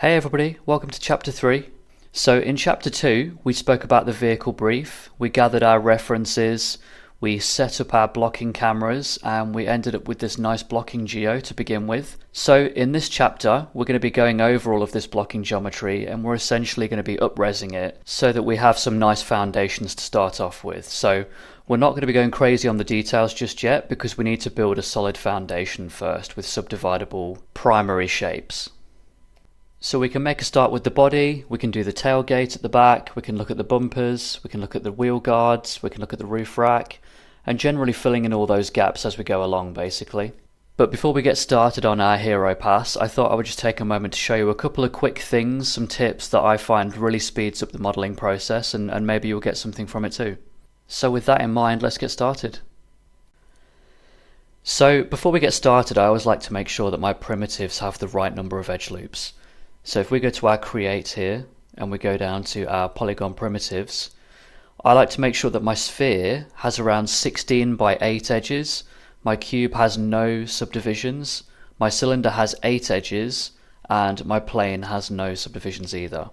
Hey everybody, welcome to chapter 3. So in chapter 2 we spoke about the vehicle brief, we gathered our references, we set up our blocking cameras, and we ended up with this nice blocking geo to begin with. So in this chapter we're going to be going over all of this blocking geometry, and we're essentially going to be up-resing it so that we have some nice foundations to start off with. So we're not going to be going crazy on the details just yet because we need to build a solid foundation first with subdividable primary shapes. So we can make a start with the body, we can do the tailgate at the back, we can look at the bumpers, we can look at the wheel guards, we can look at the roof rack, and generally filling in all those gaps as we go along basically. But before we get started on our hero pass, I thought I would just take a moment to show you a couple of quick things, some tips that I find really speeds up the modelling process, and maybe you'll get something from it too. So with that in mind, let's get started. So before we get started, I always like to make sure that my primitives have the right number of edge loops. So if we go to our create here and we go down to our polygon primitives, I like to make sure that my sphere has around 16 by 8 edges, my cube has no subdivisions, my cylinder has 8 edges, and my plane has no subdivisions either.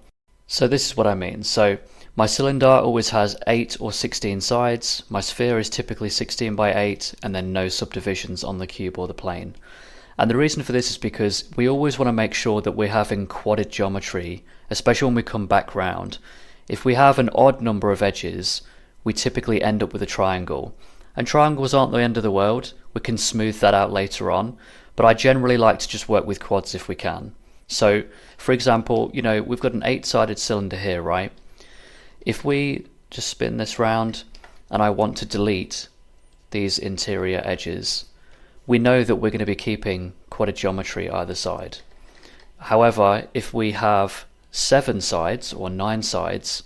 So this is what I mean. So my cylinder always has 8 or 16 sides, my sphere is typically 16 by 8, and then no subdivisions on the cube or the plane. And the reason for this is because we always want to make sure that we're having quadded geometry, especially when we come back round. If we have an odd number of edges, we typically end up with a triangle. And triangles aren't the end of the world, we can smooth that out later on, but I generally like to just work with quads if we can. So, for example, we've got an 8-sided cylinder here, right? If we just spin this round and I want to delete these interior edges, we know that we're going to be keeping quadded geometry either side. However, if we have 7 sides or 9 sides,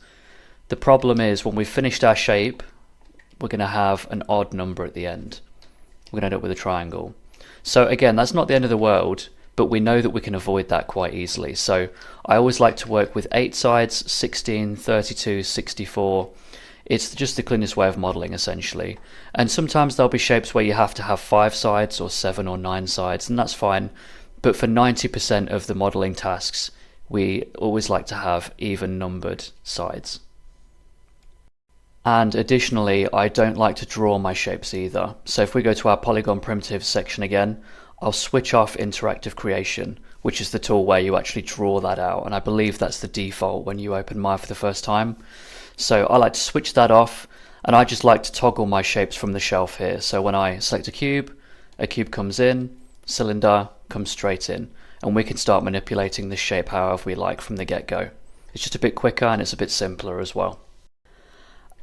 the problem is when we've finished our shape, we're going to have an odd number at the end. We're going to end up with a triangle. So again, that's not the end of the world, but we know that we can avoid that quite easily. So I always like to work with 8 sides, 16, 32, 64. It's just the cleanest way of modelling essentially. And sometimes there'll be shapes where you have to have 5 sides or 7 or 9 sides, and that's fine. But for 90% of the modelling tasks, we always like to have even numbered sides. And additionally, I don't like to draw my shapes either. So if we go to our polygon primitives section again, I'll switch off interactive creation, which is the tool where you actually draw that out. And I believe that's the default when you open Maya for the first time. So I like to switch that off, and I just like to toggle my shapes from the shelf here. So when I select a cube comes in, cylinder comes straight in, and we can start manipulating this shape however we like from the get-go. It's just a bit quicker and it's a bit simpler as well.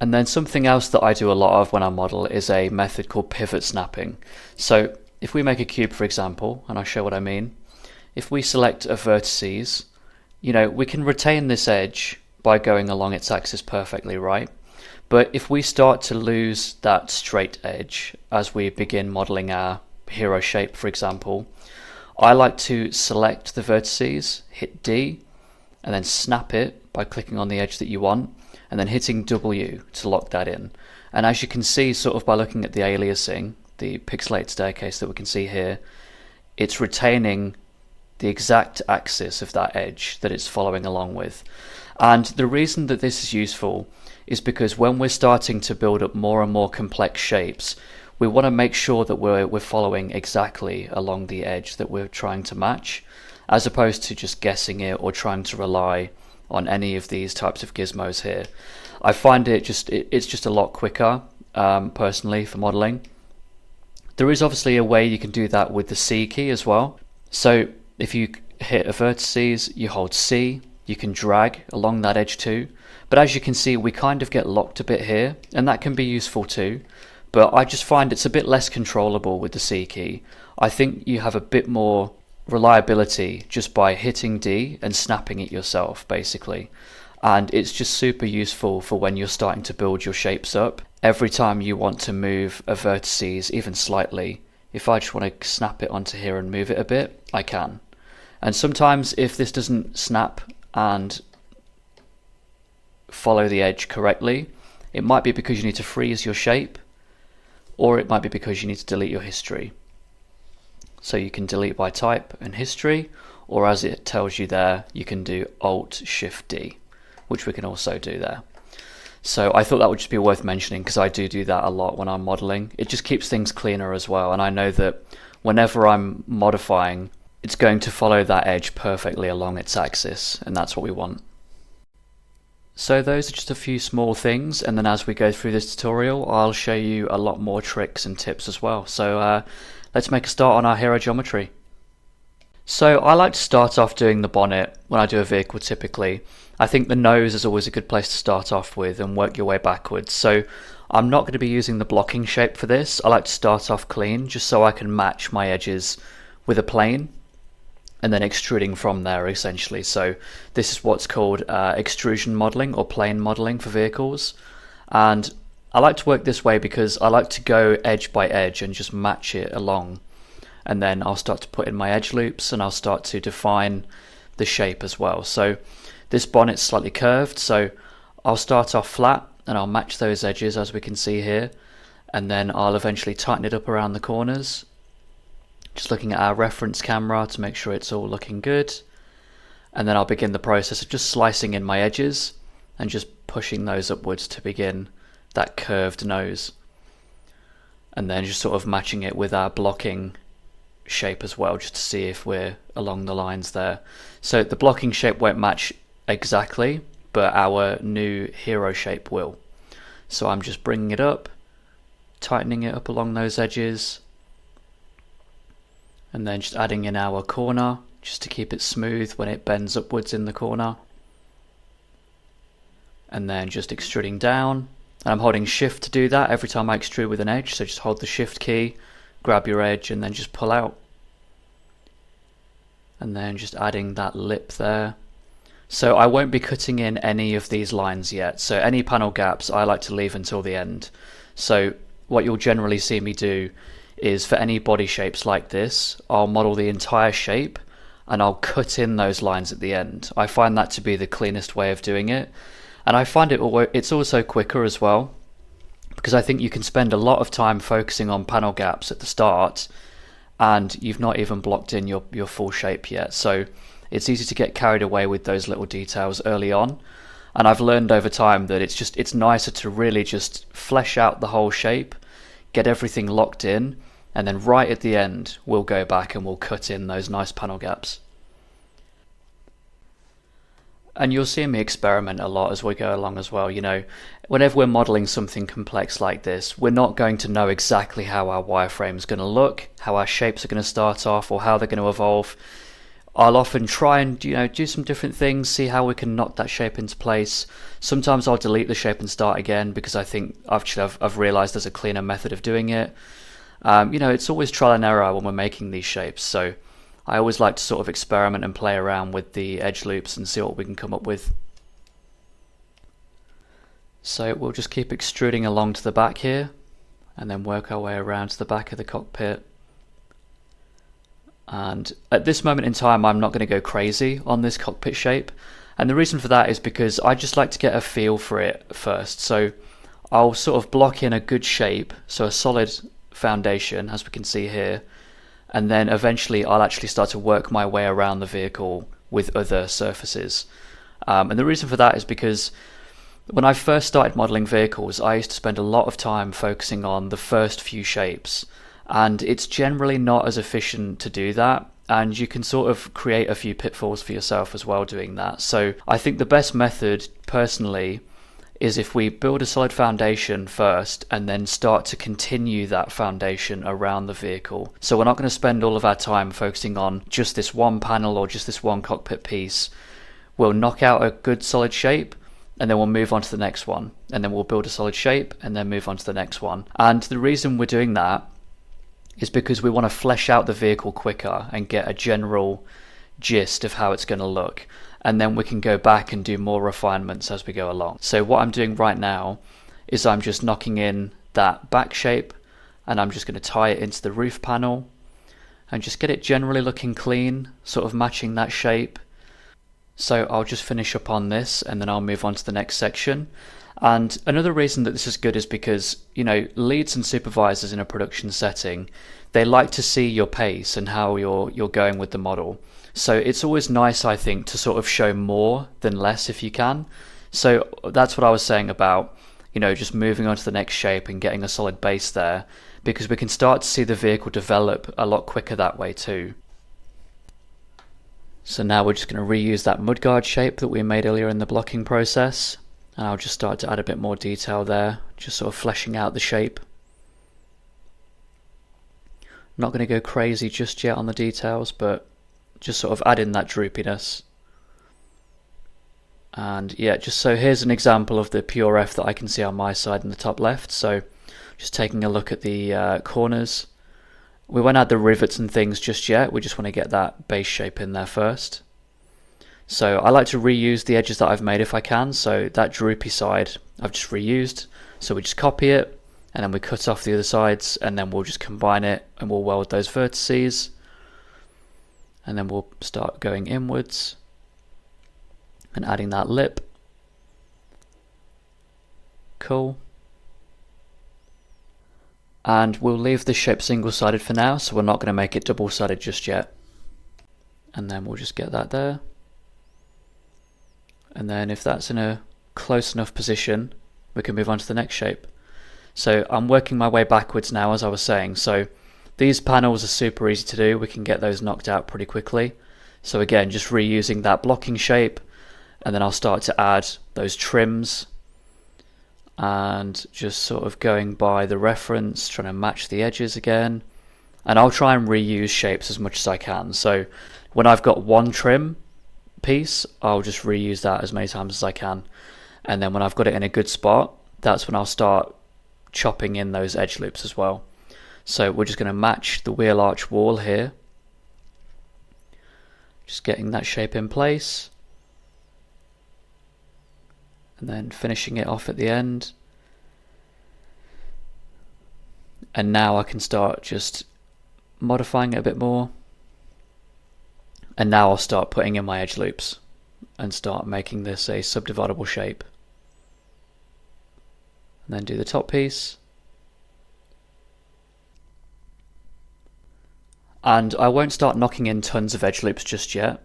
And then something else that I do a lot of when I model is a method called pivot snapping. So if we make a cube, for example, and I'll show what I mean, if we select a vertices, we can retain this edge by going along its axis perfectly, right? But if we start to lose that straight edge as we begin modeling our hero shape, for example, I like to select the vertices, hit D, and then snap it by clicking on the edge that you want, and then hitting W to lock that in. And as you can see, sort of by looking at the aliasing, the pixelated staircase that we can see here, it's retaining the exact axis of that edge that it's following along with. And the reason that this is useful is because when we're starting to build up more and more complex shapes, we want to make sure that we're following exactly along the edge that we're trying to match, as opposed to just guessing it or trying to rely on any of these types of gizmos here. I find it's just a lot quicker, personally, for modeling. There is obviously a way you can do that with the C key as well. So if you hit a vertices, you hold C, you can drag along that edge too. But as you can see, we kind of get locked a bit here, and that can be useful too. But I just find it's a bit less controllable with the C key. I think you have a bit more reliability just by hitting D and snapping it yourself, basically. And it's just super useful for when you're starting to build your shapes up. Every time you want to move a vertices even slightly, if I just want to snap it onto here and move it a bit, I can. And sometimes if this doesn't snap and follow the edge correctly, it might be because you need to freeze your shape, or it might be because you need to delete your history. So you can delete by type and history, or as it tells you there, you can do Alt-Shift-D, which we can also do there. So I thought that would just be worth mentioning because I do that a lot when I'm modeling. It just keeps things cleaner as well, and I know that whenever I'm modifying, it's going to follow that edge perfectly along its axis, and that's what we want. So those are just a few small things, and then as we go through this tutorial, I'll show you a lot more tricks and tips as well. So let's make a start on our hero geometry. So I like to start off doing the bonnet when I do a vehicle typically. I think the nose is always a good place to start off with and work your way backwards. So I'm not going to be using the blocking shape for this. I like to start off clean just so I can match my edges with a plane and then extruding from there essentially. So this is what's called extrusion modeling or plane modeling for vehicles. And I like to work this way because I like to go edge by edge and just match it along. And then I'll start to put in my edge loops and I'll start to define the shape as well. So this bonnet's slightly curved, so I'll start off flat and I'll match those edges as we can see here, and then I'll eventually tighten it up around the corners, just looking at our reference camera to make sure it's all looking good. And then I'll begin the process of just slicing in my edges and just pushing those upwards to begin that curved nose, and then just sort of matching it with our blocking shape as well, just to see if we're along the lines there. So the blocking shape won't match exactly, but our new hero shape will. So I'm just bringing it up, tightening it up along those edges, and then just adding in our corner just to keep it smooth when it bends upwards in the corner, and then just extruding down. And I'm holding shift to do that every time I extrude with an edge, so just hold the shift key, grab your edge and then just pull out, and then just adding that lip there. So I won't be cutting in any of these lines yet, so any panel gaps I like to leave until the end. So what you'll generally see me do is for any body shapes like this, I'll model the entire shape and I'll cut in those lines at the end. I find that to be the cleanest way of doing it, and I find it's also quicker as well, because I think you can spend a lot of time focusing on panel gaps at the start and you've not even blocked in your full shape yet. So it's easy to get carried away with those little details early on, and I've learned over time that it's nicer to really just flesh out the whole shape, get everything locked in, and then right at the end we'll go back and we'll cut in those nice panel gaps. And you'll see me experiment a lot as we go along as well. You know, whenever we're modeling something complex like this, we're not going to know exactly how our wireframe is going to look, how our shapes are going to start off, or how they're going to evolve. I'll often try and do some different things, see how we can knock that shape into place. Sometimes I'll delete the shape and start again because I think I've realized there's a cleaner method of doing it. It's always trial and error when we're making these shapes, so I always like to sort of experiment and play around with the edge loops and see what we can come up with. So we'll just keep extruding along to the back here and then work our way around to the back of the cockpit. And at this moment in time I'm not going to go crazy on this cockpit shape, and the reason for that is because I just like to get a feel for it first. So I'll sort of block in a good shape, so a solid foundation as we can see here, and then eventually I'll actually start to work my way around the vehicle with other surfaces. And the reason for that is because when I first started modeling vehicles, I used to spend a lot of time focusing on the first few shapes, and it's generally not as efficient to do that, and you can sort of create a few pitfalls for yourself as well doing that. So I think the best method personally is if we build a solid foundation first and then start to continue that foundation around the vehicle. So we're not going to spend all of our time focusing on just this one panel or just this one cockpit piece. We'll knock out a good solid shape and then we'll move on to the next one, and then we'll build a solid shape and then move on to the next one. And the reason we're doing that is because we want to flesh out the vehicle quicker and get a general gist of how it's going to look, and then we can go back and do more refinements as we go along. So what I'm doing right now is I'm just knocking in that back shape, and I'm just going to tie it into the roof panel and just get it generally looking clean, sort of matching that shape. So I'll just finish up on this and then I'll move on to the next section. And another reason that this is good is because, leads and supervisors in a production setting, they like to see your pace and how you're going with the model. So it's always nice, I think, to sort of show more than less if you can. So that's what I was saying about, just moving on to the next shape and getting a solid base there, because we can start to see the vehicle develop a lot quicker that way too. So now we're just going to reuse that mudguard shape that we made earlier in the blocking process. And I'll just start to add a bit more detail there, just sort of fleshing out the shape. Not going to go crazy just yet on the details, but just sort of add in that droopiness. And yeah, just so here's an example of the pure F that I can see on my side in the top left. So just taking a look at the corners. We won't add the rivets and things just yet, we just want to get that base shape in there first. So I like to reuse the edges that I've made if I can, so that droopy side I've just reused. So we just copy it, and then we cut off the other sides, and then we'll just combine it, and we'll weld those vertices. And then we'll start going inwards, and adding that lip. Cool. And we'll leave this shape single-sided for now, so we're not going to make it double-sided just yet. And then we'll just get that there. And then if that's in a close enough position, we can move on to the next shape. So I'm working my way backwards now, as I was saying. So these panels are super easy to do. We can get those knocked out pretty quickly. So again, just reusing that blocking shape, and then I'll start to add those trims, and just sort of going by the reference, trying to match the edges again. And I'll try and reuse shapes as much as I can. So when I've got one trim piece, I'll just reuse that as many times as I can. And then when I've got it in a good spot, that's when I'll start chopping in those edge loops as well. So we're just going to match the wheel arch wall here. Just getting that shape in place. And then finishing it off at the end. And now I can start just modifying it a bit more. And now I'll start putting in my edge loops and start making this a subdividable shape. And then do the top piece. And I won't start knocking in tons of edge loops just yet.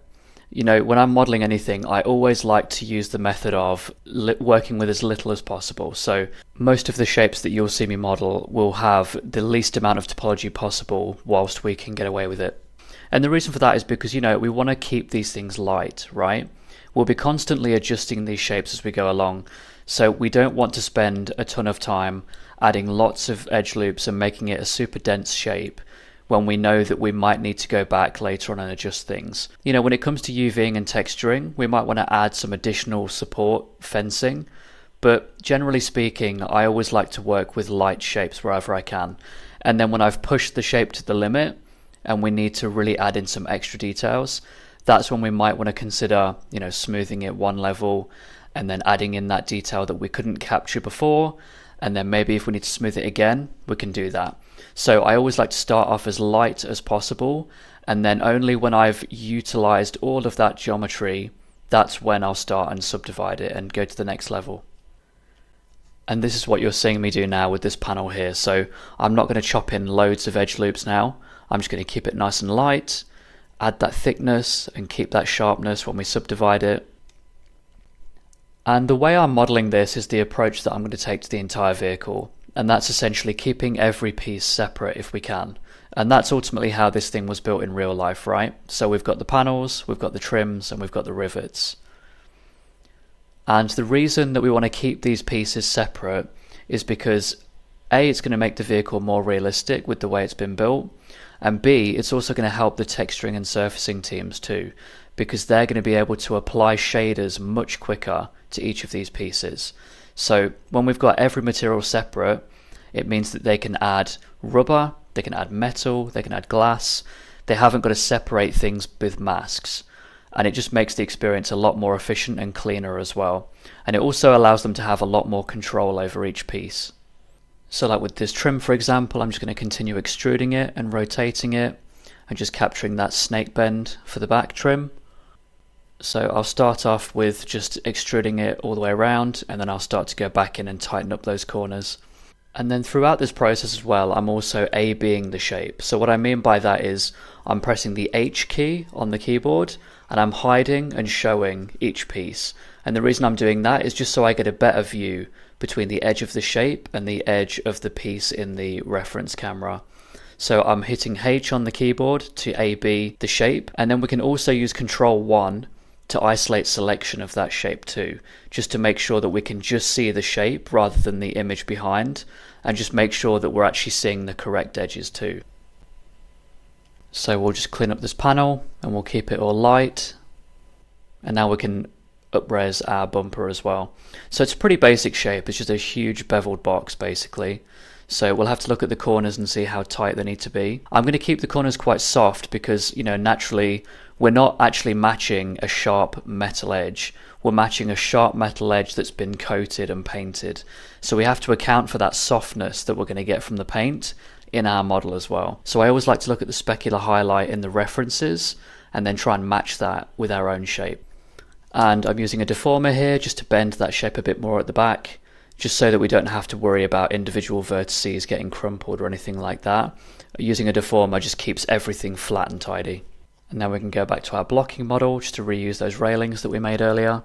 When I'm modeling anything, I always like to use the method of working with as little as possible. So most of the shapes that you'll see me model will have the least amount of topology possible whilst we can get away with it. And the reason for that is because, we want to keep these things light, right? We'll be constantly adjusting these shapes as we go along. So we don't want to spend a ton of time adding lots of edge loops and making it a super dense shape when we know that we might need to go back later on and adjust things. When it comes to UVing and texturing, we might want to add some additional support fencing, but generally speaking, I always like to work with light shapes wherever I can. And then when I've pushed the shape to the limit and we need to really add in some extra details, that's when we might want to consider, smoothing it one level and then adding in that detail that we couldn't capture before. And then maybe if we need to smooth it again, we can do that. So I always like to start off as light as possible, and then only when I've utilized all of that geometry, that's when I'll start and subdivide it and go to the next level. And this is what you're seeing me do now with this panel here. So I'm not going to chop in loads of edge loops now. I'm just going to keep it nice and light, add that thickness and keep that sharpness when we subdivide it. And the way I'm modeling this is the approach that I'm going to take to the entire vehicle. And that's essentially keeping every piece separate if we can. And that's ultimately how this thing was built in real life, right? So we've got the panels, we've got the trims, and we've got the rivets. And the reason that we want to keep these pieces separate is because A, it's going to make the vehicle more realistic with the way it's been built, and B, it's also going to help the texturing and surfacing teams too, because they're going to be able to apply shaders much quicker to each of these pieces. So when we've got every material separate, it means that they can add rubber, they can add metal, they can add glass. They haven't got to separate things with masks. And it just makes the experience a lot more efficient and cleaner as well. And it also allows them to have a lot more control over each piece. So like with this trim, for example, I'm just going to continue extruding it and rotating it and just capturing that snake bend for the back trim. So I'll start off with just extruding it all the way around, and then I'll start to go back in and tighten up those corners. And then throughout this process as well, I'm also A-Bing the shape. So what I mean by that is I'm pressing the H key on the keyboard and I'm hiding and showing each piece. And the reason I'm doing that is just so I get a better view between the edge of the shape and the edge of the piece in the reference camera. So I'm hitting H on the keyboard to A-B the shape, and then we can also use Control 1 to isolate selection of that shape too, just to make sure that we can just see the shape rather than the image behind, and just make sure that we're actually seeing the correct edges too. So we'll just clean up this panel and we'll keep it all light, and now we can up-res our bumper as well. So it's a pretty basic shape, it's just a huge beveled box basically. So we'll have to look at the corners and see how tight they need to be. I'm going to keep the corners quite soft because, you know, naturally we're not actually matching a sharp metal edge. We're matching a sharp metal edge that's been coated and painted. So we have to account for that softness that we're going to get from the paint in our model as well. So I always like to look at the specular highlight in the references and then try and match that with our own shape. And I'm using a deformer here just to bend that shape a bit more at the back, just so that we don't have to worry about individual vertices getting crumpled or anything like that. Using a deformer just keeps everything flat and tidy. And now we can go back to our blocking model just to reuse those railings that we made earlier.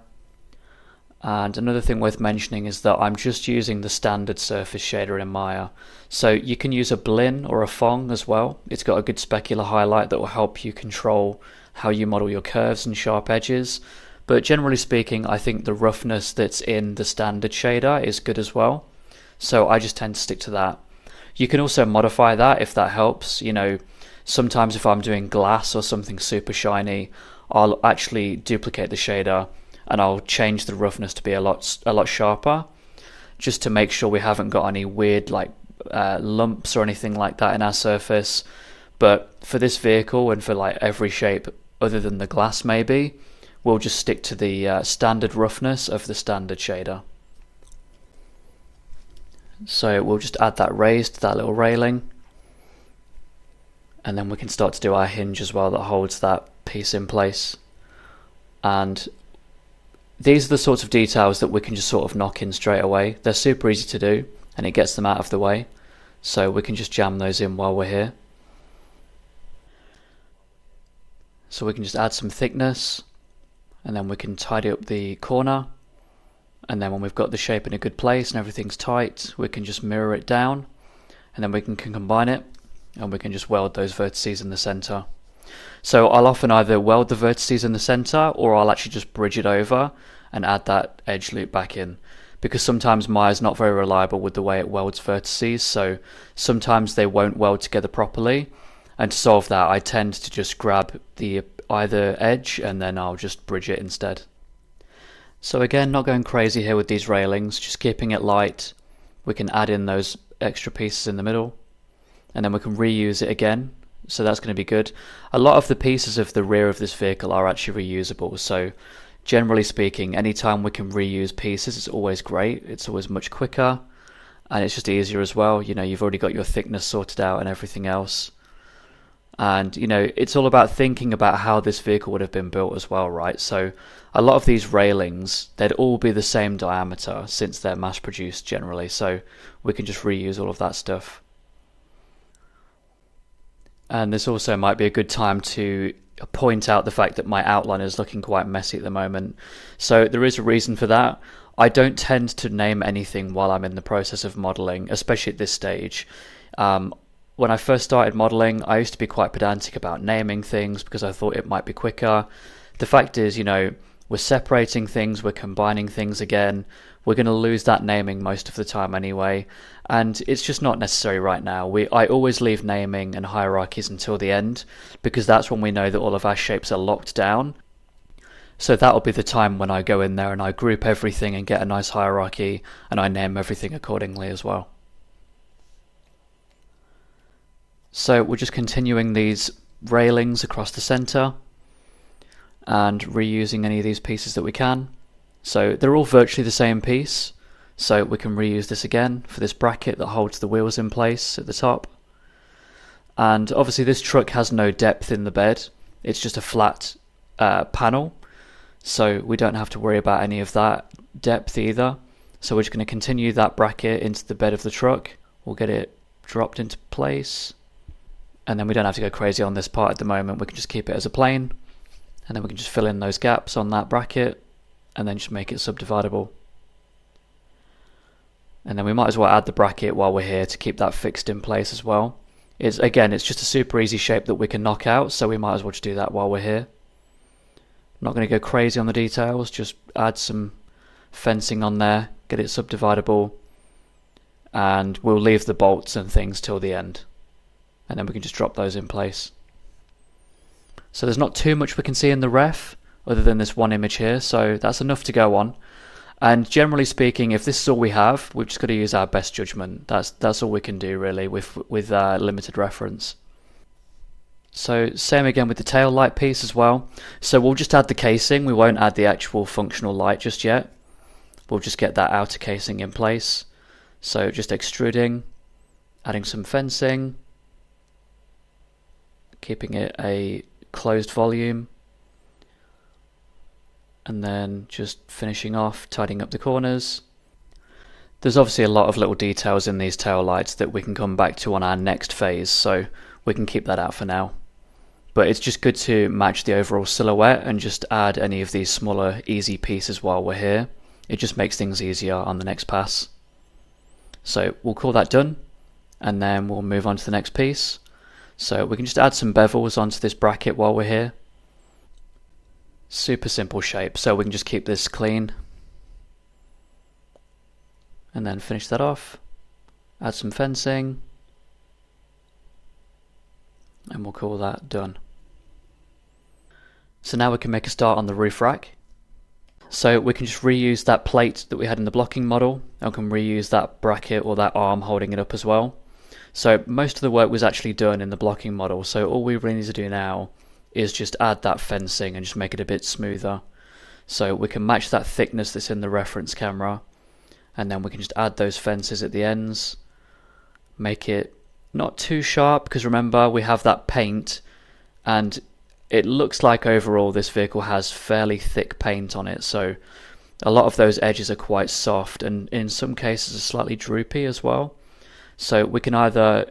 And another thing worth mentioning is that I'm just using the standard surface shader in Maya. So you can use a Blinn or a Phong as well. It's got a good specular highlight that will help you control how you model your curves and sharp edges. But generally speaking, I think the roughness that's in the standard shader is good as well. So I just tend to stick to that. You can also modify that if that helps. You know, sometimes if I'm doing glass or something super shiny, I'll actually duplicate the shader and I'll change the roughness to be a lot sharper, just to make sure we haven't got any weird like lumps or anything like that in our surface. But for this vehicle and for like every shape other than the glass maybe, we'll just stick to the standard roughness of the standard shader. So we'll just add that raise to that little railing, and then we can start to do our hinge as well that holds that piece in place. And these are the sorts of details that we can just sort of knock in straight away. They're super easy to do and it gets them out of the way, so we can just jam those in while we're here. So we can just add some thickness, and then we can tidy up the corner, and then when we've got the shape in a good place and everything's tight, we can just mirror it down, and then we can combine it and we can just weld those vertices in the center. So I'll often either weld the vertices in the center or I'll actually just bridge it over and add that edge loop back in, because sometimes Maya's not very reliable with the way it welds vertices, so sometimes they won't weld together properly. And to solve that, I tend to just grab the either edge and then I'll just bridge it instead. So again, not going crazy here with these railings, just keeping it light. We can add in those extra pieces in the middle, and then we can reuse it again, so that's going to be good. A lot of the pieces of the rear of this vehicle are actually reusable, so generally speaking, anytime we can reuse pieces, it's always great. It's always much quicker, and it's just easier as well. You know, you've already got your thickness sorted out and everything else. And, you know, it's all about thinking about how this vehicle would have been built as well, right? So a lot of these railings, they'd all be the same diameter since they're mass produced generally. So we can just reuse all of that stuff. And this also might be a good time to point out the fact that my outline is looking quite messy at the moment. So there is a reason for that. I don't tend to name anything while I'm in the process of modeling, especially at this stage. When I first started modeling, I used to be quite pedantic about naming things because I thought it might be quicker. The fact is, you know, we're separating things, we're combining things again. We're going to lose that naming most of the time anyway, and it's just not necessary right now. I always leave naming and hierarchies until the end, because that's when we know that all of our shapes are locked down. So that'll be the time when I go in there and I group everything and get a nice hierarchy, and I name everything accordingly as well. So we're just continuing these railings across the center and reusing any of these pieces that we can. So they're all virtually the same piece, so we can reuse this again for this bracket that holds the wheels in place at the top. And obviously this truck has no depth in the bed, it's just a flat panel. so we don't have to worry about any of that depth either. So we're just going to continue that bracket into the bed of the truck. We'll get it dropped into place, and then we don't have to go crazy on this part at the moment. We can just keep it as a plane, and then we can just fill in those gaps on that bracket and then just make it subdividable. And then we might as well add the bracket while we're here to keep that fixed in place as well. It's just a super easy shape that we can knock out, so we might as well just do that while we're here. Not going to go crazy on the details, just add some fencing on there, get it subdividable, and we'll leave the bolts and things till the end, and then we can just drop those in place. So there's not too much we can see in the ref other than this one image here, so that's enough to go on. And generally speaking, if this is all we have, we've just got to use our best judgment. That's all we can do really with limited reference. So same again with the tail light piece as well. So we'll just add the casing. We won't add the actual functional light just yet. We'll just get that outer casing in place. So just extruding, adding some fencing, keeping it a closed volume, and then just finishing off, tidying up the corners. There's obviously a lot of little details in these tail lights that we can come back to on our next phase, so we can keep that out for now. But it's just good to match the overall silhouette and just add any of these smaller easy pieces while we're here. It just makes things easier on the next pass. So we'll call that done, and then we'll move on to the next piece. So we can just add some bevels onto this bracket while we're here. Super simple shape, so we can just keep this clean and then finish that off, add some fencing, and we'll call that done. So now we can make a start on the roof rack. So we can just reuse that plate that we had in the blocking model, and we can reuse that bracket or that arm holding it up as well. So most of the work was actually done in the blocking model, so all we really need to do now is just add that fencing and just make it a bit smoother. So we can match that thickness that's in the reference camera, and then we can just add those fences at the ends, make it not too sharp, because remember we have that paint, and it looks like overall this vehicle has fairly thick paint on it, so a lot of those edges are quite soft and in some cases are slightly droopy as well. So we can either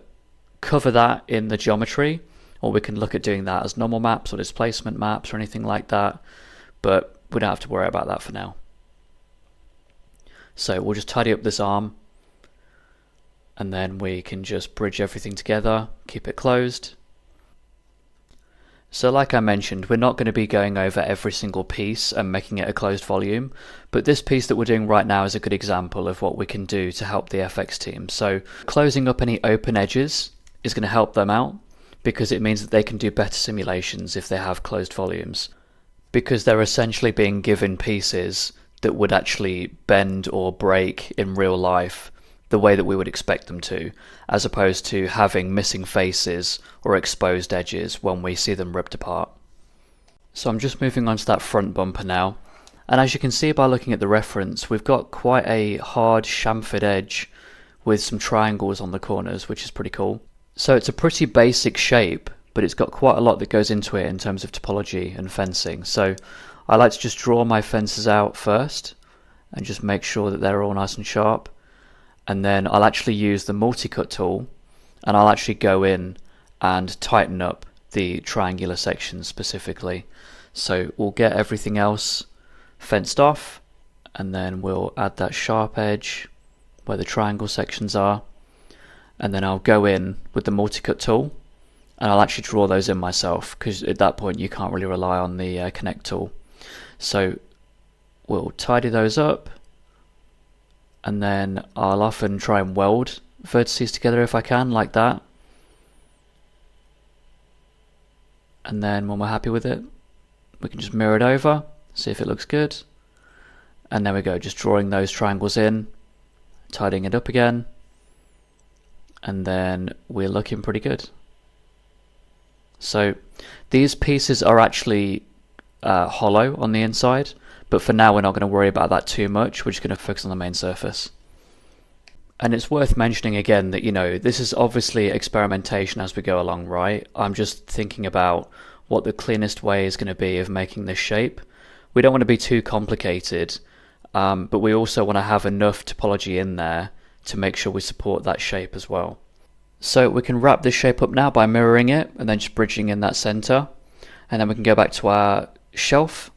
cover that in the geometry, or we can look at doing that as normal maps or displacement maps or anything like that, but we don't have to worry about that for now. So we'll just tidy up this arm, and then we can just bridge everything together, keep it closed. So like I mentioned, we're not going to be going over every single piece and making it a closed volume, but this piece that we're doing right now is a good example of what we can do to help the FX team. So closing up any open edges is going to help them out, because it means that they can do better simulations if they have closed volumes, because they're essentially being given pieces that would actually bend or break in real life the way that we would expect them to, as opposed to having missing faces or exposed edges when we see them ripped apart. So I'm just moving on to that front bumper now, and as you can see by looking at the reference, we've got quite a hard chamfered edge with some triangles on the corners, which is pretty cool. So it's a pretty basic shape, but it's got quite a lot that goes into it in terms of topology and fencing. So I like to just draw my fences out first and just make sure that they're all nice and sharp. And then I'll actually use the multi-cut tool, and I'll actually go in and tighten up the triangular sections specifically. So we'll get everything else fenced off, and then we'll add that sharp edge where the triangle sections are. And then I'll go in with the multi-cut tool, and I'll actually draw those in myself, because at that point you can't really rely on the connect tool. So we'll tidy those up, and then I'll often try and weld vertices together if I can, like that. And then when we're happy with it, we can just mirror it over, see if it looks good. And there we go, just drawing those triangles in, tidying it up again, and then we're looking pretty good. So these pieces are actually hollow on the inside, but for now we're not going to worry about that too much. We're just going to focus on the main surface. And it's worth mentioning again that, you know, this is obviously experimentation as we go along, right? I'm just thinking about what the cleanest way is going to be of making this shape. we don't want to be too complicated, but we also want to have enough topology in there to make sure we support that shape as well. So we can wrap this shape up now by mirroring it and then just bridging in that center. And then we can go back to our shelf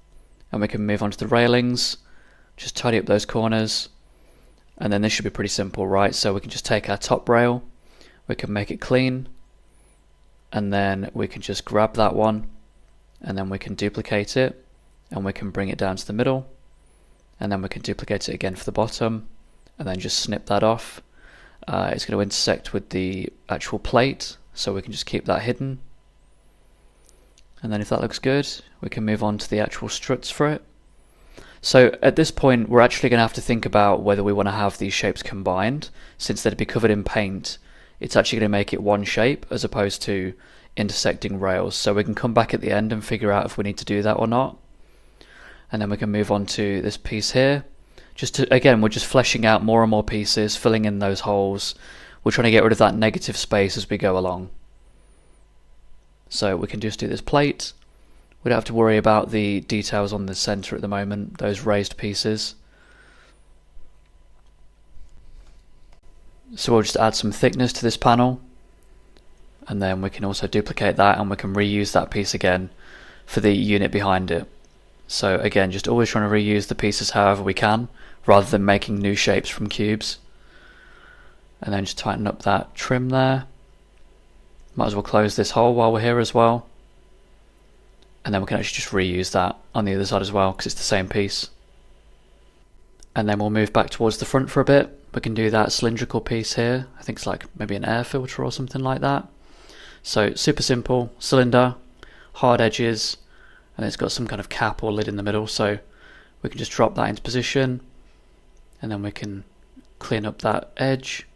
and we can move on to the railings, just tidy up those corners. And then this should be pretty simple, right? So we can just take our top rail, we can make it clean, and then we can just grab that one, and then we can duplicate it, and we can bring it down to the middle, and then we can duplicate it again for the bottom, and then just snip that off. It's going to intersect with the actual plate, so we can just keep that hidden. And then if that looks good, we can move on to the actual struts for it. So at this point, we're actually going to have to think about whether we want to have these shapes combined. Since they'd be covered in paint, it's actually going to make it one shape as opposed to intersecting rails. So we can come back at the end and figure out if we need to do that or not. And then we can move on to this piece here. Again, we're just fleshing out more and more pieces, filling in those holes. We're trying to get rid of that negative space as we go along. So we can just do this plate. We don't have to worry about the details on the center at the moment, those raised pieces. So we'll just add some thickness to this panel, and then we can also duplicate that and we can reuse that piece again for the unit behind it. So again, just always trying to reuse the pieces however we can, rather than making new shapes from cubes. And then just tighten up that trim there. Might as well close this hole while we're here as well. And then we can actually just reuse that on the other side as well because it's the same piece. And then we'll move back towards the front for a bit. We can do that cylindrical piece here. I think it's like maybe an air filter or something like that. So super simple, cylinder, hard edges, and it's got some kind of cap or lid in the middle. So we can just drop that into position, and then we can clean up that edge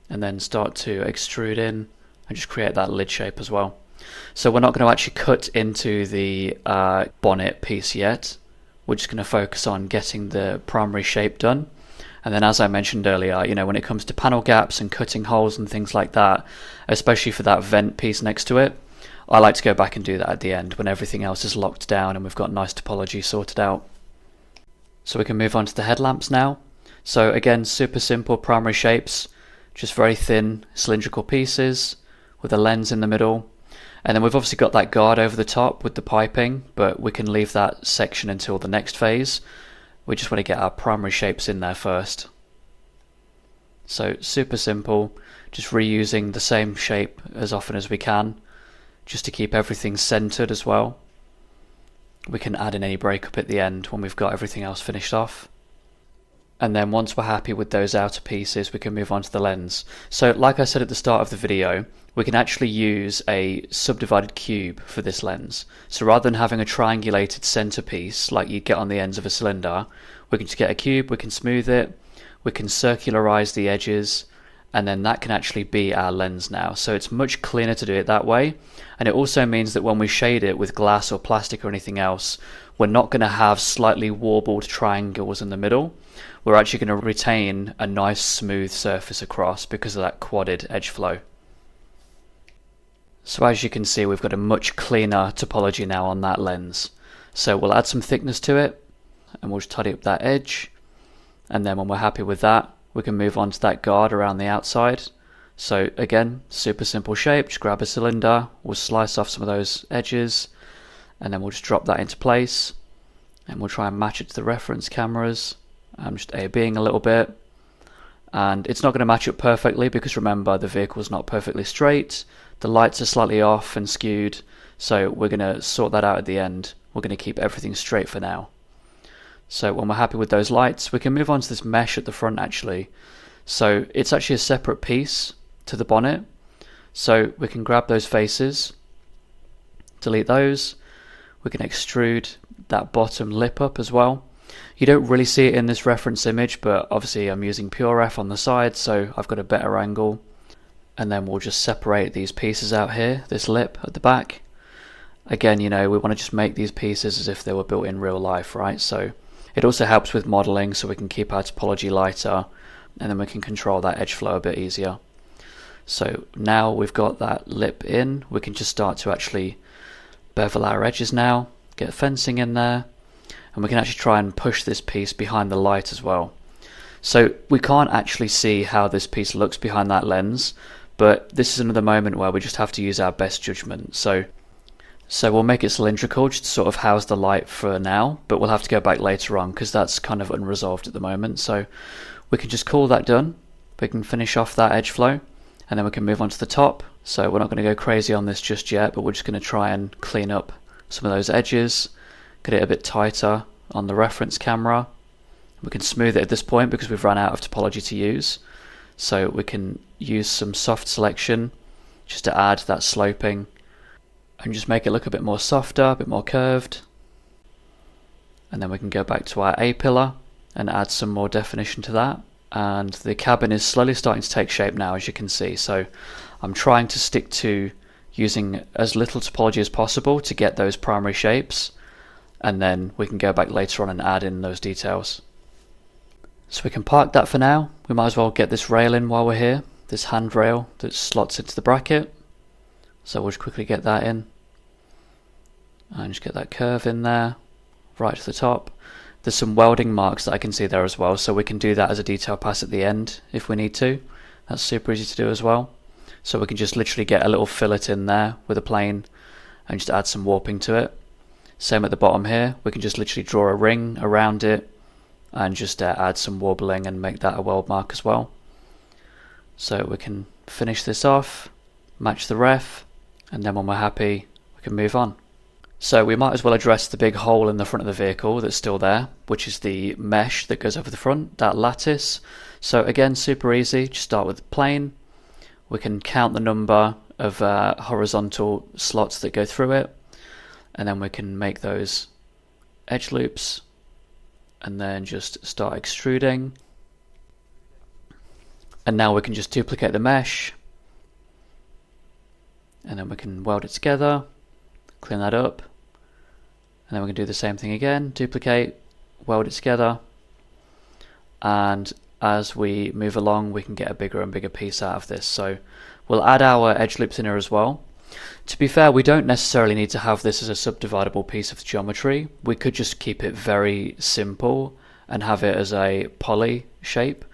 and then start to extrude in and just create that lid shape as well. So we're not going to actually cut into the bonnet piece yet. We're just going to focus on getting the primary shape done. And then as I mentioned earlier, when it comes to panel gaps and cutting holes and things like that, especially for that vent piece next to it, I like to go back and do that at the end when everything else is locked down and we've got nice topology sorted out. So we can move on to the headlamps now. So again, super simple primary shapes, just very thin cylindrical pieces with a lens in the middle. And then we've obviously got that guard over the top with the piping, but we can leave that section until the next phase. We just want to get our primary shapes in there first. So super simple, just reusing the same shape as often as we can, just to keep everything centered as well. We can add in any breakup at the end when we've got everything else finished off. And then once we're happy with those outer pieces, we can move on to the lens. So like I said at the start of the video, we can actually use a subdivided cube for this lens. So rather than having a triangulated centerpiece like you get on the ends of a cylinder, we can just get a cube, we can smooth it, we can circularize the edges, and then that can actually be our lens now. So it's much cleaner to do it that way. And it also means that when we shade it with glass or plastic or anything else, we're not going to have slightly warbled triangles in the middle. We're actually going to retain a nice smooth surface across because of that quadded edge flow. So as you can see, we've got a much cleaner topology now on that lens. So we'll add some thickness to it and we'll just tidy up that edge. And then when we're happy with that, we can move on to that guard around the outside. So again, super simple shape, just grab a cylinder, we'll slice off some of those edges, and then we'll just drop that into place. And we'll try and match it to the reference cameras. I'm just A-Bing a little bit. And it's not going to match up perfectly because remember, the vehicle's not perfectly straight. The lights are slightly off and skewed, so we're going to sort that out at the end. We're going to keep everything straight for now. So when we're happy with those lights, we can move on to this mesh at the front actually. So it's actually a separate piece to the bonnet. So we can grab those faces, delete those. We can extrude that bottom lip up as well. You don't really see it in this reference image, but obviously I'm using PureRef on the side, so I've got a better angle. And then we'll just separate these pieces out here, this lip at the back. Again, we want to just make these pieces as if they were built in real life, right? So it also helps with modeling, so we can keep our topology lighter, and then we can control that edge flow a bit easier. So now we've got that lip in, we can just start to actually bevel our edges now, get fencing in there, and we can actually try and push this piece behind the light as well. So we can't actually see how this piece looks behind that lens, but this is another moment where we just have to use our best judgment. So we'll make it cylindrical just to sort of house the light for now, but we'll have to go back later on because that's kind of unresolved at the moment. So we can just call that done. We can finish off that edge flow, and then we can move on to the top. So we're not going to go crazy on this just yet, but we're just going to try and clean up some of those edges, get it a bit tighter on the reference camera. We can smooth it at this point because we've run out of topology to use. So we can use some soft selection just to add that sloping and just make it look a bit more softer, a bit more curved. And then we can go back to our A pillar and add some more definition to that. And the cabin is slowly starting to take shape now, as you can see. So I'm trying to stick to using as little topology as possible to get those primary shapes, and then we can go back later on and add in those details. So we can park that for now. We might as well get this rail in while we're here, this handrail that slots into the bracket. So we'll just quickly get that in and just get that curve in there right to the top. There's some welding marks that I can see there as well, so we can do that as a detail pass at the end if we need to. That's super easy to do as well. So we can just literally get a little fillet in there with a plane and just add some warping to it. Same at the bottom here, we can just literally draw a ring around it and just add some warbling and make that a weld mark as well. So we can finish this off, match the ref, and then when we're happy we can move on. So we might as well address the big hole in the front of the vehicle that's still there, which is the mesh that goes over the front, that lattice. So again, super easy, just start with the plane. We can count the number of horizontal slots that go through it, and then we can make those edge loops and then just start extruding. And now we can just duplicate the mesh, and then we can weld it together, clean that up, and then we can do the same thing again, duplicate, weld it together, and as we move along we can get a bigger and bigger piece out of this. So we'll add our edge loops in here as well. To be fair, we don't necessarily need to have this as a subdividable piece of geometry. We could just keep it very simple and have it as a poly shape.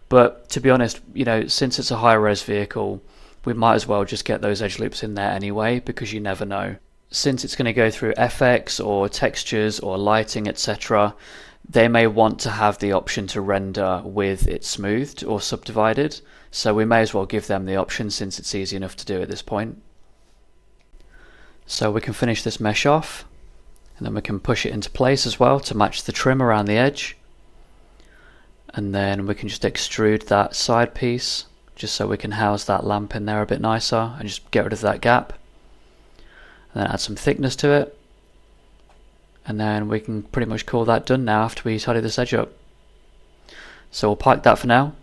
But to be honest, you know, since it's a high res vehicle, we might as well just get those edge loops in there anyway, because you never know. Since it's going to go through FX or textures or lighting, etc., they may want to have the option to render with it smoothed or subdivided. So we may as well give them the option since it's easy enough to do at this point. So we can finish this mesh off, and then we can push it into place as well to match the trim around the edge. And then we can just extrude that side piece just so we can house that lamp in there a bit nicer and just get rid of that gap. And then add some thickness to it. And then we can pretty much call that done now after we tidy this edge up. So we'll park that for now,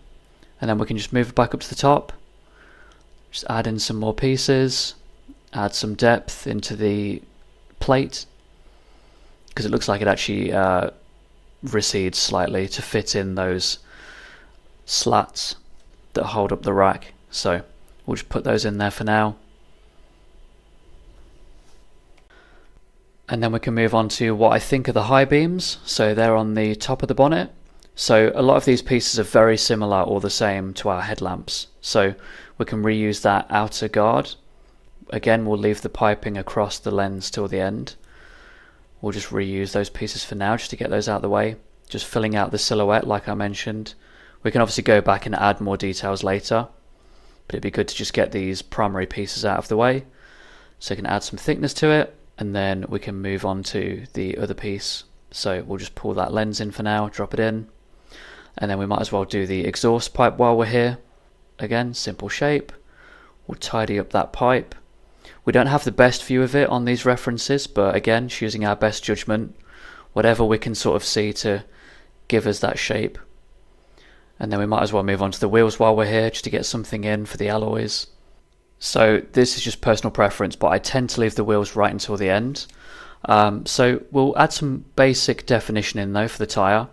and then we can just move it back up to the top. Just add in some more pieces. Add some depth into the plate, because it looks like it actually recedes slightly to fit in those slats that hold up the rack. So we'll just put those in there for now. And then we can move on to what I think are the high beams. So they're on the top of the bonnet. So a lot of these pieces are very similar or the same to our headlamps. So we can reuse that outer guard. Again, we'll leave the piping across the lens till the end. We'll just reuse those pieces for now just to get those out of the way. Just filling out the silhouette like I mentioned. We can obviously go back and add more details later, but it'd be good to just get these primary pieces out of the way. So we can add some thickness to it, and then we can move on to the other piece. So we'll just pull that lens in for now, drop it in, and then we might as well do the exhaust pipe while we're here. Again, simple shape. We'll tidy up that pipe. We don't have the best view of it on these references, but again, just using our best judgment, whatever we can sort of see to give us that shape. And then we might as well move on to the wheels while we're here, just to get something in for the alloys. So this is just personal preference, but I tend to leave the wheels right until the end. So we'll add some basic definition in though for the tyre,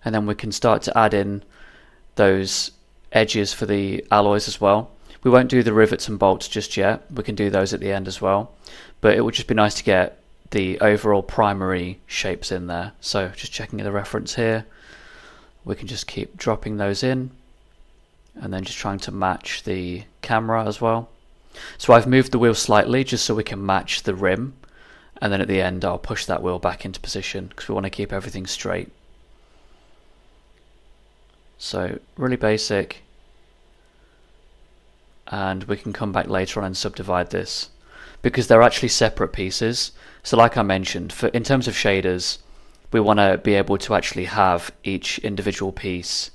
and then we can start to add in those edges for the alloys as well. We won't do the rivets and bolts just yet, we can do those at the end as well, but it would just be nice to get the overall primary shapes in there. So just checking the reference here, we can just keep dropping those in and then just trying to match the camera as well. So I've moved the wheel slightly just so we can match the rim, and then at the end I'll push that wheel back into position because we want to keep everything straight. So really basic, and we can come back later on and subdivide this because they're actually separate pieces. So like I mentioned, in terms of shaders, we want to be able to actually have each individual piece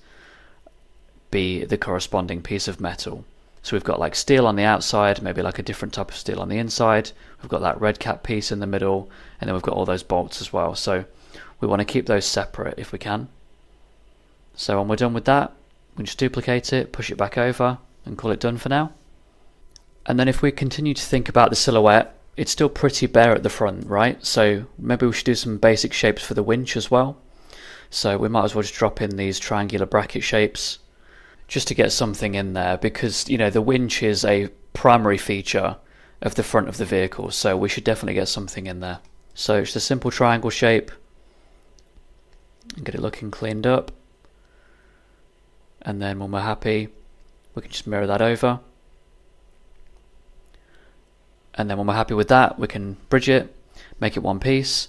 be the corresponding piece of metal. So we've got like steel on the outside, maybe like a different type of steel on the inside. We've got that red cap piece in the middle, and then we've got all those bolts as well. So we want to keep those separate if we can. So when we're done with that, we can just duplicate it, push it back over, and call it done for now. And then if we continue to think about the silhouette, it's still pretty bare at the front, right? So maybe we should do some basic shapes for the winch as well. So we might as well just drop in these triangular bracket shapes just to get something in there, because the winch is a primary feature of the front of the vehicle, so we should definitely get something in there. So just a simple triangle shape and get it looking cleaned up, and then when we're happy we can just mirror that over, and then when we're happy with that we can bridge it, make it one piece.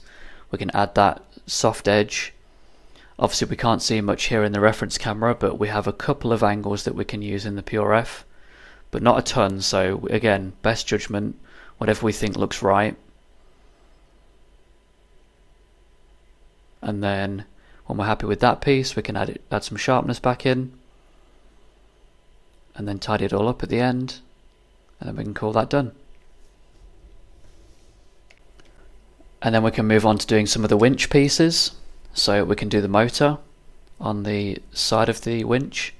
We can add that soft edge. Obviously we can't see much here in the reference camera, but we have a couple of angles that we can use in the PureF, but not a ton, so again, best judgment, whatever we think looks right. And then when we're happy with that piece, we can add some sharpness back in, and then tidy it all up at the end, and then we can call that done. And then we can move on to doing some of the winch pieces. So we can do the motor on the side of the winch.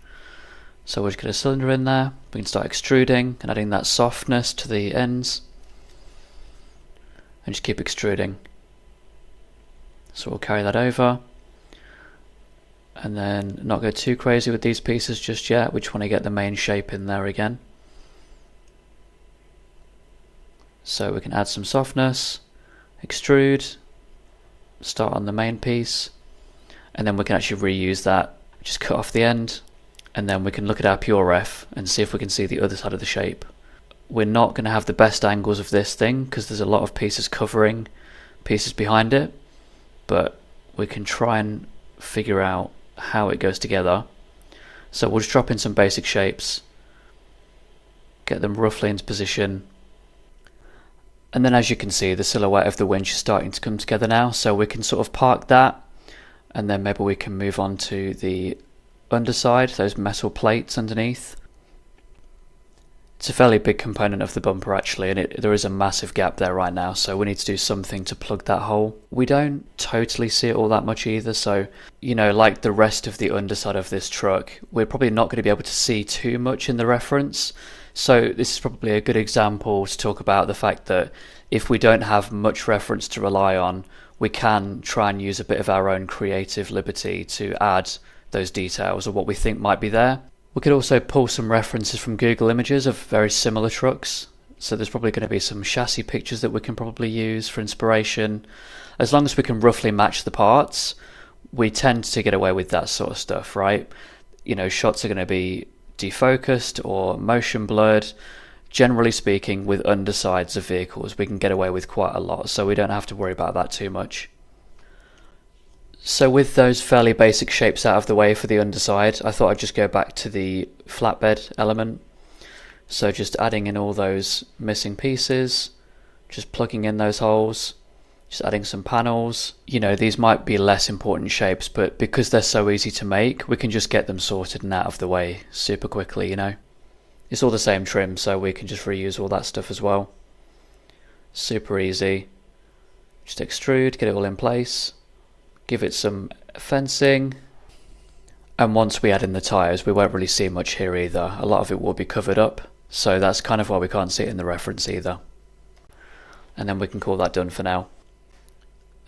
So we'll just get a cylinder in there. We can start extruding and adding that softness to the ends, and just keep extruding. So we'll carry that over, and then not go too crazy with these pieces just yet. We just want to get the main shape in there again. So we can add some softness, extrude, start on the main piece, and then we can actually reuse that. Just cut off the end, and then we can look at our PureF and see if we can see the other side of the shape. We're not going to have the best angles of this thing because there's a lot of pieces covering pieces behind it, but we can try and figure out how it goes together. So we'll just drop in some basic shapes, get them roughly into position, and then as you can see, the silhouette of the winch is starting to come together now, so we can sort of park that, and then maybe we can move on to the underside, those metal plates underneath. It's a fairly big component of the bumper actually, and there is a massive gap there right now, so we need to do something to plug that hole. We don't totally see it all that much either, so like the rest of the underside of this truck, we're probably not going to be able to see too much in the reference. So this is probably a good example to talk about the fact that if we don't have much reference to rely on, we can try and use a bit of our own creative liberty to add those details or what we think might be there. We could also pull some references from Google Images of very similar trucks. So there's probably going to be some chassis pictures that we can probably use for inspiration. As long as we can roughly match the parts, we tend to get away with that sort of stuff, right? Shots are going to be defocused or motion blurred. Generally speaking, with undersides of vehicles we can get away with quite a lot, so we don't have to worry about that too much. So with those fairly basic shapes out of the way for the underside, I thought I'd just go back to the flatbed element. So just adding in all those missing pieces, just plugging in those holes, just adding some panels. These might be less important shapes, but because they're so easy to make, we can just get them sorted and out of the way super quickly, It's all the same trim, so we can just reuse all that stuff as well. Super easy. Just extrude, get it all in place, give it some fencing, and once we add in the tyres, we won't really see much here either. A lot of it will be covered up, so that's kind of why we can't see it in the reference either. And then we can call that done for now.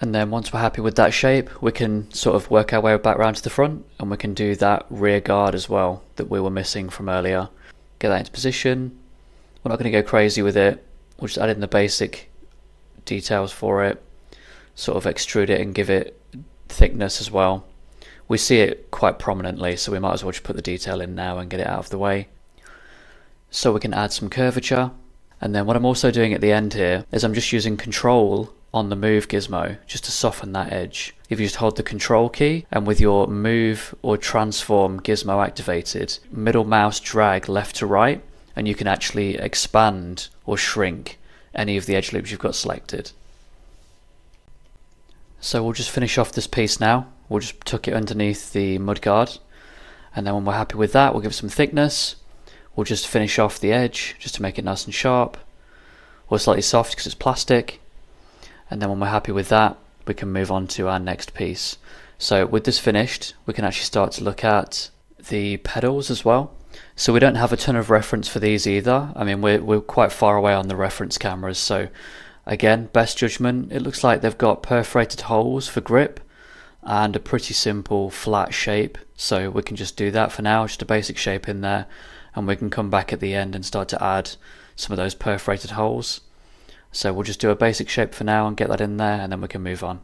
And then once we're happy with that shape, we can sort of work our way back around to the front, and we can do that rear guard as well that we were missing from earlier. Get that into position. We're not going to go crazy with it. We'll just add in the basic details for it. sort of extrude it and give it thickness as well. We see it quite prominently, so we might as well just put the detail in now and get it out of the way. So we can add some curvature. And then what I'm also doing at the end here is I'm just using Control on the move gizmo just to soften that edge. If you just hold the Control key and with your move or transform gizmo activated, middle mouse drag left to right, and you can actually expand or shrink any of the edge loops you've got selected. So we'll just finish off this piece now. We'll just tuck it underneath the mudguard, and then when we're happy with that, we'll give it some thickness. We'll just finish off the edge just to make it nice and sharp, or slightly soft because it's plastic. And then when we're happy with that, we can move on to our next piece. So with this finished, we can actually start to look at the pedals as well. So we don't have a ton of reference for these either. I mean, we're quite far away on the reference cameras, so again, best judgment. It looks like they've got perforated holes for grip and a pretty simple flat shape. So we can just do that for now, just a basic shape in there, and we can come back at the end and start to add some of those perforated holes. So we'll just do a basic shape for now and get that in there, and then we can move on.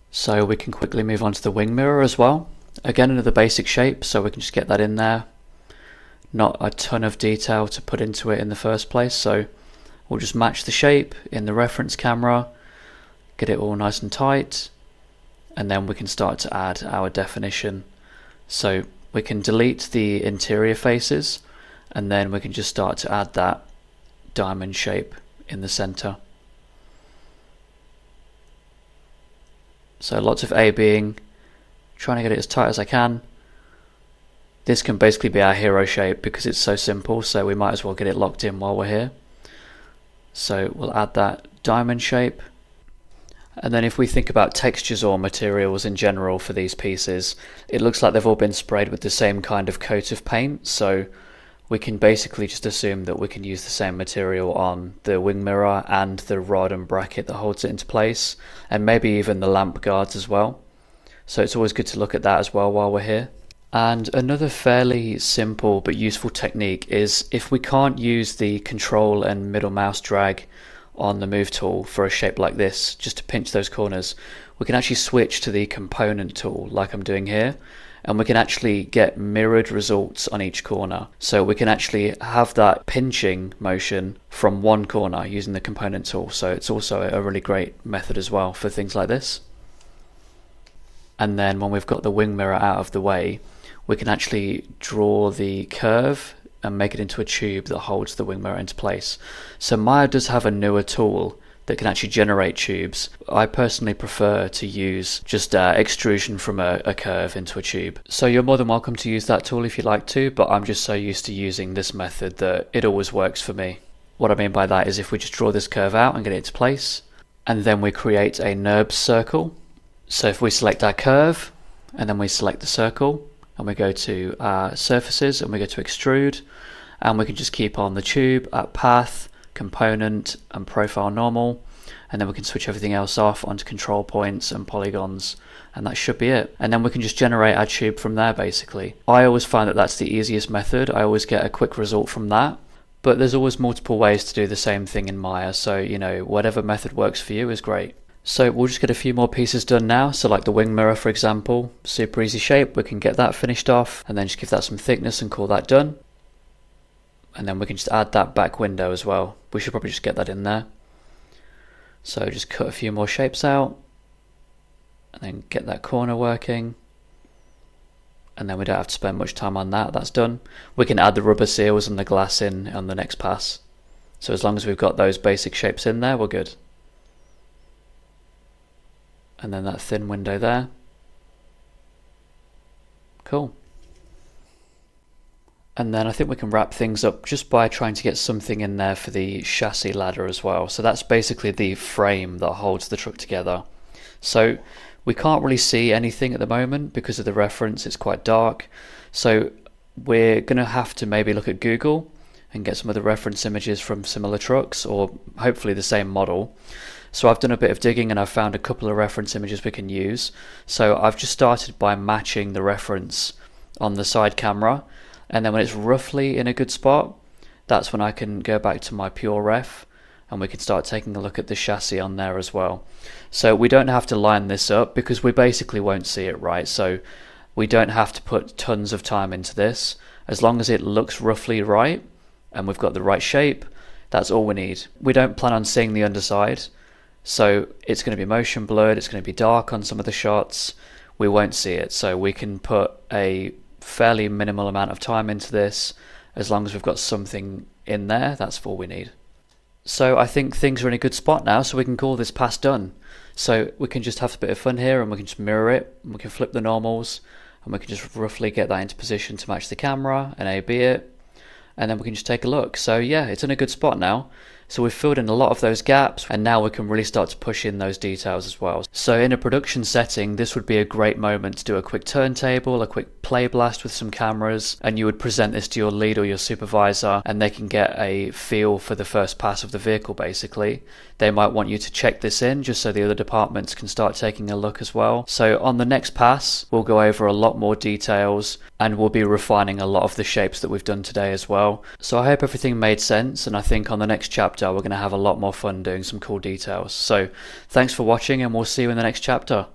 So we can quickly move on to the wing mirror as well. Again, another basic shape, so we can just get that in there. Not a ton of detail to put into it in the first place, so we'll just match the shape in the reference camera, get it all nice and tight, and then we can start to add our definition. So we can delete the interior faces, and then we can just start to add that diamond shape in the center. So lots of A-being, trying to get it as tight as I can. This can basically be our hero shape because it's so simple, so we might as well get it locked in while we're here. So we'll add that diamond shape. And then if we think about textures or materials in general for these pieces, it looks like they've all been sprayed with the same kind of coat of paint, so we can basically just assume that we can use the same material on the wing mirror and the rod and bracket that holds it into place, and maybe even the lamp guards as well. So it's always good to look at that as well while we're here. And another fairly simple but useful technique is if we can't use the Control and middle mouse drag on the move tool for a shape like this, just to pinch those corners, we can actually switch to the component tool like I'm doing here, and we can actually get mirrored results on each corner. So we can actually have that pinching motion from one corner using the component tool. So it's also a really great method as well for things like this. And then when we've got the wing mirror out of the way, we can actually draw the curve and make it into a tube that holds the wing mirror into place. So Maya does have a newer tool that can actually generate tubes. I personally prefer to use just extrusion from a curve into a tube. So you're more than welcome to use that tool if you'd like to, but I'm just so used to using this method that it always works for me. What I mean by that is if we just draw this curve out and get it into place, and then we create a NURBS circle. So if we select our curve, and then we select the circle, and we go to surfaces, and we go to extrude, and we can just keep on the tube at path, component, and profile normal, and then we can switch everything else off onto control points and polygons, and that should be it. And then we can just generate our tube from there basically. I always find that that's the easiest method. I always get a quick result from that, but there's always multiple ways to do the same thing in Maya, so you know, whatever method works for you is great. So we'll just get a few more pieces done now. So like the wing mirror, for example, super easy shape. We can get that finished off and then just give that some thickness and call that done. And then we can just add that back window as well. We should probably just get that in there. So just cut a few more shapes out and then get that corner working. And then we don't have to spend much time on that. That's done. We can add the rubber seals and the glass in on the next pass. So as long as we've got those basic shapes in there, we're good. And then that thin window there. Cool. And then I think we can wrap things up just by trying to get something in there for the chassis ladder as well. So that's basically the frame that holds the truck together. So we can't really see anything at the moment because of the reference, it's quite dark. So we're going to have to maybe look at Google and get some of the reference images from similar trucks, or hopefully the same model. So I've done a bit of digging and I've found a couple of reference images we can use. So I've just started by matching the reference on the side camera, and then when it's roughly in a good spot, that's when I can go back to my pure ref and we can start taking a look at the chassis on there as well. So we don't have to line this up because we basically won't see it, right? So we don't have to put tons of time into this. As long as it looks roughly right and we've got the right shape, that's all we need. We don't plan on seeing the underside, so it's going to be motion blurred, it's going to be dark on some of the shots. We won't see it, so we can put a fairly minimal amount of time into this. As long as we've got something in there, that's all we need. So I think things are in a good spot now, so we can call this pass done. So we can just have a bit of fun here, and we can just mirror it, and we can flip the normals, and we can just roughly get that into position to match the camera and A/B it, and then we can just take a look. So yeah, it's in a good spot now. So we've filled in a lot of those gaps, and now we can really start to push in those details as well. So in a production setting, this would be a great moment to do a quick turntable, a quick play blast with some cameras, and you would present this to your lead or your supervisor, and they can get a feel for the first pass of the vehicle basically. They might want you to check this in just so the other departments can start taking a look as well. So on the next pass, we'll go over a lot more details, and we'll be refining a lot of the shapes that we've done today as well. So I hope everything made sense, and I think on the next chapter we're going to have a lot more fun doing some cool details. So thanks for watching, and we'll see you in the next chapter.